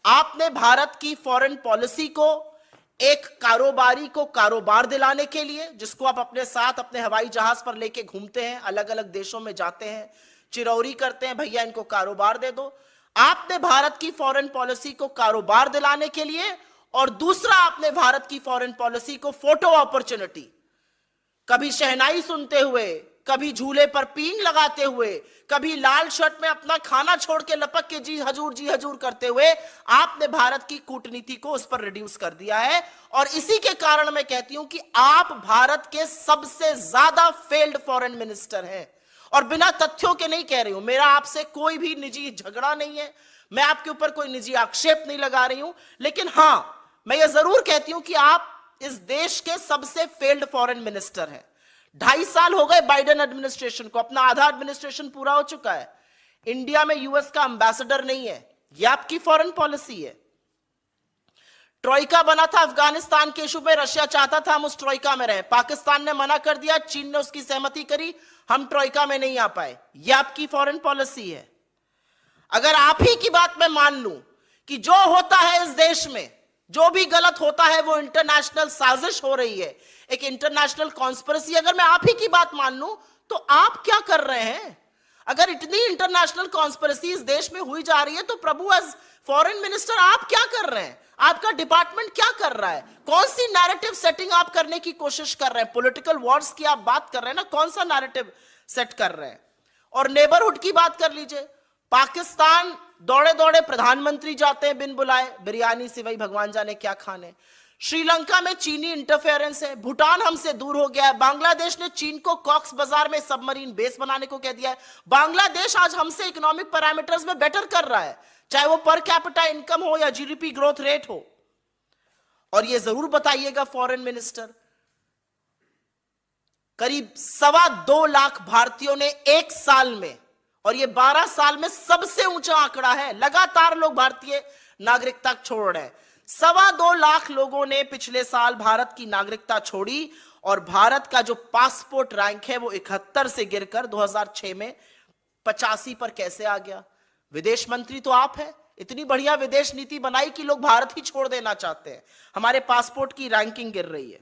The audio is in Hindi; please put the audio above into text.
आपने भारत की फॉरेन पॉलिसी को एक कारोबारी को कारोबार दिलाने के लिए, जिसको आप अपने साथ अपने हवाई जहाज पर लेके घूमते हैं, अलग अलग देशों में जाते हैं, चिरौरी करते हैं, भैया इनको कारोबार दे दो। आपने भारत की फॉरेन पॉलिसी को कारोबार दिलाने के लिए, और दूसरा आपने भारत की फॉरेन पॉलिसी को फोटो अपॉर्चुनिटी, कभी शहनाई सुनते हुए, कभी झूले पर पींग लगाते हुए, कभी लाल शर्ट में अपना खाना छोड़ के लपक के जी हजूर करते हुए आपने भारत की कूटनीति को उस पर रिड्यूस कर दिया है। और इसी के कारण मैं कहती हूं कि आप भारत के सबसे ज्यादा फेल्ड फॉरेन मिनिस्टर हैं। और बिना तथ्यों के नहीं कह रही हूं, मेरा आपसे कोई भी निजी झगड़ा नहीं है, मैं आपके ऊपर कोई निजी आक्षेप नहीं लगा रही हूं, लेकिन हां मैं यह जरूर कहती हूं कि आप इस देश के सबसे फेल्ड फॉरेन मिनिस्टर हैं। 2.5 साल हो गए बाइडेन एडमिनिस्ट्रेशन को, अपना आधा एडमिनिस्ट्रेशन पूरा हो चुका है। इंडिया में यूएस का एम्बेसडर नहीं है, यह आपकी फॉरेन पॉलिसी है। ट्रोइका बना था अफगानिस्तान के इशू में, रशिया चाहता था हम उस ट्रोइका में रहें, पाकिस्तान ने मना कर दिया, चीन ने उसकी सहमति करी, हम ट्रोइका में नहीं आ पाए। यह आपकी फॉरेन पॉलिसी है। अगर आप ही की बात मैं मान लूं कि जो होता है इस देश में, जो भी गलत होता है वो इंटरनेशनल साजिश हो रही है, एक इंटरनेशनल कॉन्स्पिरेसी, अगर मैं आप ही की बात मान लूं तो आप क्या कर रहे हैं? अगर इतनी इंटरनेशनल कॉन्स्पिरेसी इस देश में हुई जा रही है तो प्रभु एज फॉरेन मिनिस्टर आप क्या कर रहे हैं? आपका डिपार्टमेंट क्या कर रहा है? कौन सी नैरेटिव सेटिंग आप करने की कोशिश कर रहे हैं? पॉलिटिकल वॉर्स की आप बात कर रहे हैं ना, कौन सा नैरेटिव सेट कर रहे हैं? और नेबरहुड की बात कर लीजिए, पाकिस्तान दौड़े दौड़े प्रधानमंत्री जाते हैं बिन बुलाए, बिरयानी सिवाई भगवान जाने क्या खाने। श्रीलंका में चीनी इंटरफेरेंस है, भूटान हमसे दूर हो गया है, बांग्लादेश ने चीन को कॉक्स बाजार में सबमरीन बेस बनाने को कह दिया है। बांग्लादेश आज हमसे इकोनॉमिक पैरामीटर्स में बेटर कर रहा है, चाहे वो पर कैपिटा इनकम हो या जीडीपी ग्रोथ रेट हो। और ये जरूर बताइएगा फॉरेन मिनिस्टर, करीब 2.25 लाख भारतीयों ने एक साल में, और ये 12 साल में सबसे ऊंचा आंकड़ा है, लगातार लोग भारतीय नागरिकता छोड़ रहे हैं। 2.25 लाख लोगों ने पिछले साल भारत की नागरिकता छोड़ी, और भारत का जो पासपोर्ट रैंक है वो 71 से गिरकर 2006 में 85 पर कैसे आ गया? विदेश मंत्री तो आप हैं, इतनी बढ़िया विदेश नीति बनाई कि लोग भारत ही छोड़ देना चाहते हैं, हमारे पासपोर्ट की रैंकिंग गिर रही है।